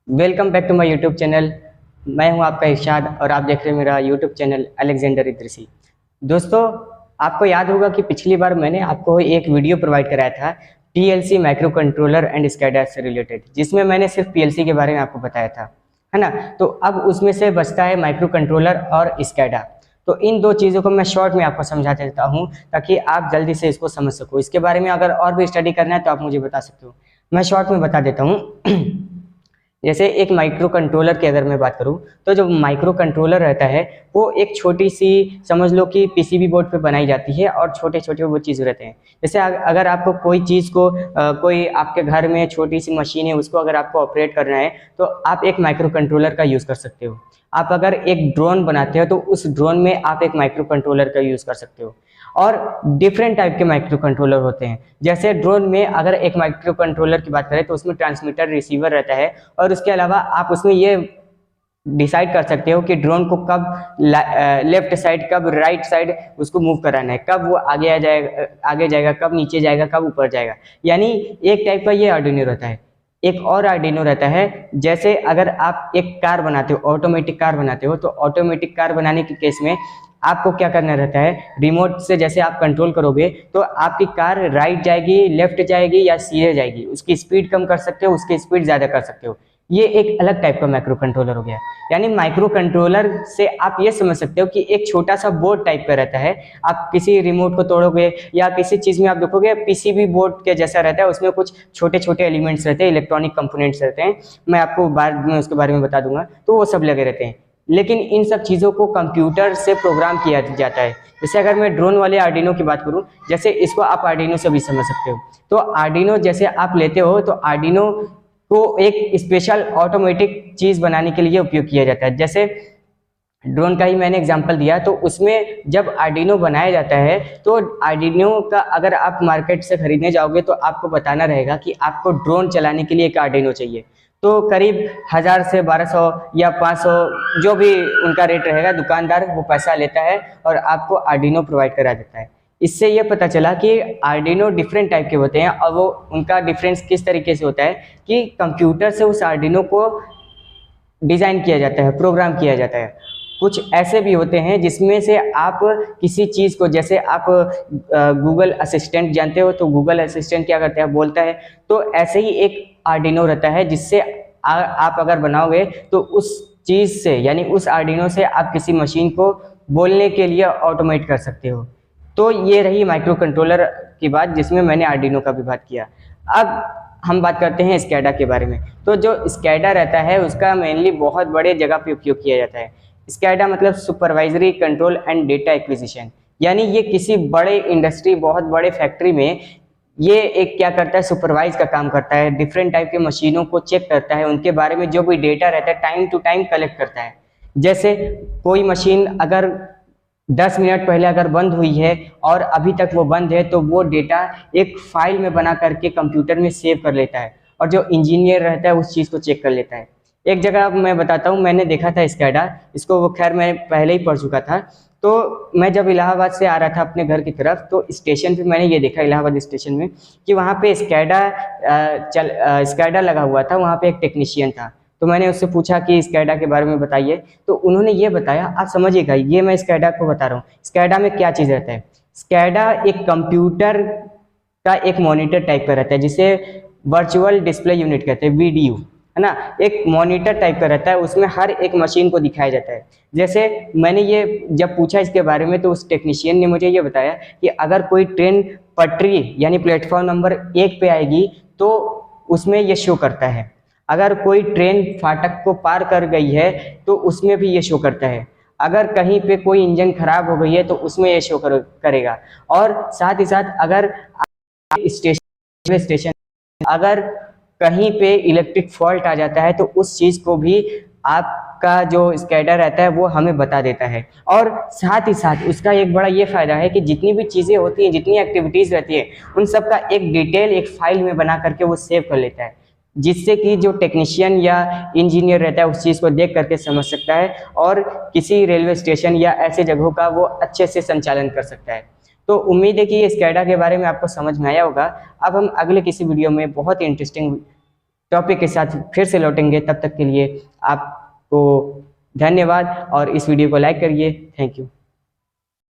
Welcome back to my YouTube channel. मैं हूं आपका इरशाद और आप देख रहे हैं मेरा यूट्यूब चैनल अलेक्जेंडर इद्रिसी। दोस्तों, आपको याद होगा कि पिछली बार मैंने आपको एक वीडियो प्रोवाइड कराया था PLC micro controller and SCADA से रिलेटेड, जिसमें मैंने सिर्फ पीएलसी के बारे में आपको बताया था, है ना। तो अब उसमें से बचता है माइक्रो कंट्रोलर और स्कैडा। तो इन दो चीज़ों को मैं शॉर्ट में आपको समझा देता हूँ ताकि आप जल्दी से इसको समझ सको। इसके बारे में अगर और भी स्टडी करना है तो आप मुझे बता सकते हो। मैं शॉर्ट में बता देता हूँ। जैसे एक माइक्रो कंट्रोलर की अगर मैं बात करूं, तो जो माइक्रो कंट्रोलर रहता है वो एक छोटी सी, समझ लो कि पीसीबी बोर्ड पे बनाई जाती है और छोटे छोटे वो चीज़ रहते हैं। जैसे अगर आपको कोई चीज़ को कोई आपके घर में छोटी सी मशीन है, उसको अगर आपको ऑपरेट करना है तो आप एक माइक्रो कंट्रोलर का यूज़ कर सकते हो। आप अगर एक ड्रोन बनाते हो तो उस ड्रोन में आप एक माइक्रो कंट्रोलर का यूज़ कर सकते हो। और डिफरेंट टाइप के माइक्रो कंट्रोलर होते हैं। जैसे ड्रोन में अगर एक माइक्रो कंट्रोलर की बात करें तो उसमें ट्रांसमीटर रिसीवर रहता है, और उसके अलावा आप उसमें ये डिसाइड कर सकते हो कि ड्रोन को कब लेफ्ट साइड, कब राइट साइड उसको मूव कराना है, कब वो आगे जाएगा, कब नीचे जाएगा, कब ऊपर जाएगा। यानी एक टाइप का ये आर्डिनो रहता है। एक और आर्डिनो रहता है, जैसे अगर आप एक कार बनाते हो, ऑटोमेटिक कार बनाते हो, तो ऑटोमेटिक कार बनाने के केस में आपको क्या करना रहता है, रिमोट से जैसे आप कंट्रोल करोगे तो आपकी कार राइट जाएगी, लेफ्ट जाएगी या सीधे जाएगी। उसकी स्पीड कम कर सकते हो, उसकी स्पीड ज़्यादा कर सकते हो। ये एक अलग टाइप का माइक्रो कंट्रोलर हो गया। यानी माइक्रो कंट्रोलर से आप ये समझ सकते हो कि एक छोटा सा बोर्ड टाइप का रहता है। आप किसी रिमोट को तोड़ोगे या किसी चीज़ में आप देखोगे पीसीबी बोर्ड के जैसा रहता है, उसमें कुछ छोटे छोटे एलिमेंट्स रहते हैं, इलेक्ट्रॉनिक कंपोनेंट्स रहते हैं। मैं आपको बाद में उसके बारे में बता दूंगा। तो वो सब लगे रहते हैं, लेकिन इन सब चीज़ों को कंप्यूटर से प्रोग्राम किया जाता है। जैसे अगर मैं ड्रोन वाले आर्डिनो की बात करूं, जैसे इसको आप आर्डिनो से भी समझ सकते हो। तो आर्डिनो जैसे आप लेते हो तो आर्डिनो को एक स्पेशल ऑटोमेटिक चीज़ बनाने के लिए उपयोग किया जाता है। जैसे ड्रोन का ही मैंने एग्जांपल दिया, तो उसमें जब आर्डिनो बनाया जाता है तो आर्डिनो का अगर आप मार्केट से खरीदने जाओगे तो आपको बताना रहेगा कि आपको ड्रोन चलाने के लिए एक आर्डिनो चाहिए। तो करीब 1000 से 1200 या 500 जो भी उनका रेट रहेगा, दुकानदार वो पैसा लेता है और आपको आर्डिनो प्रोवाइड करा देता है। इससे ये पता चला कि आर्डिनो डिफरेंट टाइप के होते हैं, और वो उनका डिफरेंस किस तरीके से होता है कि कंप्यूटर से उस आर्डिनो को डिज़ाइन किया जाता है, प्रोग्राम किया जाता है। कुछ ऐसे भी होते हैं जिसमें से आप किसी चीज़ को, जैसे आप गूगल असिस्टेंट जानते हो, तो गूगल असिस्टेंट क्या करता है, बोलता है। तो ऐसे ही एक आर्डिनो रहता है जिससे आप अगर बनाओगे तो उस चीज़ से, यानी उस आर्डिनो से आप किसी मशीन को बोलने के लिए ऑटोमेट कर सकते हो। तो ये रही माइक्रो कंट्रोलर की बात, जिसमें मैंने आर्डिनो का भी बात किया। अब हम बात करते हैं स्कैडा के बारे में। तो जो स्कैडा रहता है उसका मेनली बहुत बड़े जगह पे उपयोग किया जाता है। स्कैडा मतलब supervisory control and data acquisition. यानी ये किसी बड़े इंडस्ट्री, बहुत बड़े फैक्ट्री में ये एक क्या करता है, सुपरवाइज का काम करता है। डिफरेंट टाइप के मशीनों को चेक करता है, उनके बारे में जो भी डेटा रहता है टाइम टू टाइम कलेक्ट करता है। जैसे कोई मशीन अगर 10 मिनट पहले अगर बंद हुई है और अभी तक वो बंद है, तो वो डेटा एक फाइल में बना करके कंप्यूटर में सेव कर लेता है, और जो इंजीनियर रहता है उस चीज़ को चेक कर लेता है। एक जगह मैं बताता हूँ, मैंने देखा था स्कैडा, इसको वो खैर मैं पहले ही पढ़ चुका था। तो मैं जब इलाहाबाद से आ रहा था अपने घर की तरफ, तो स्टेशन पे मैंने ये देखा, इलाहाबाद स्टेशन में, कि वहाँ पे स्कैडा लगा हुआ था। वहाँ पे एक टेक्नीशियन था। तो मैंने उससे पूछा कि स्कैडा के बारे में बताइए। तो उन्होंने ये बताया, आप समझिएगा, ये मैं स्कैडा को बता रहा हूँ। स्कैडा में क्या चीज़ रहता है, स्कैडा एक कंप्यूटर का एक मॉनिटर टाइप का रहता है, जिसे वर्चुअल डिस्प्ले यूनिट कहते हैं, वीडीयू, है ना। एक मॉनिटर टाइप का रहता है, उसमें हर एक मशीन को दिखाया जाता है। जैसे मैंने ये जब पूछा इसके बारे में, तो उस टेक्नीशियन ने मुझे ये बताया कि अगर कोई ट्रेन पटरी यानी प्लेटफॉर्म नंबर 1 पे आएगी तो उसमें ये शो करता है। अगर कोई ट्रेन फाटक को पार कर गई है तो उसमें भी ये शो करता है। अगर कहीं पे कोई इंजन खराब हो गई है तो उसमें ये शो करेगा। और साथ ही साथ अगर स्टेशन अगर कहीं पे इलेक्ट्रिक फॉल्ट आ जाता है तो उस चीज़ को भी आपका जो स्कैडा रहता है वो हमें बता देता है। और साथ ही साथ उसका एक बड़ा ये फ़ायदा है कि जितनी भी चीज़ें होती हैं, जितनी एक्टिविटीज़ रहती है, उन सब का एक डिटेल एक फाइल में बना करके वो सेव कर लेता है, जिससे कि जो टेक्नीशियन या इंजीनियर रहता है उस चीज़ को देख करके समझ सकता है और किसी रेलवे स्टेशन या ऐसे जगहों का वो अच्छे से संचालन कर सकता है। तो उम्मीद है कि ये स्कैडा के बारे में आपको समझ में आया होगा। अब हम अगले किसी वीडियो में बहुत इंटरेस्टिंग टॉपिक के साथ फिर से लौटेंगे। तब तक के लिए आपको धन्यवाद और इस वीडियो को लाइक करिए। Thank you.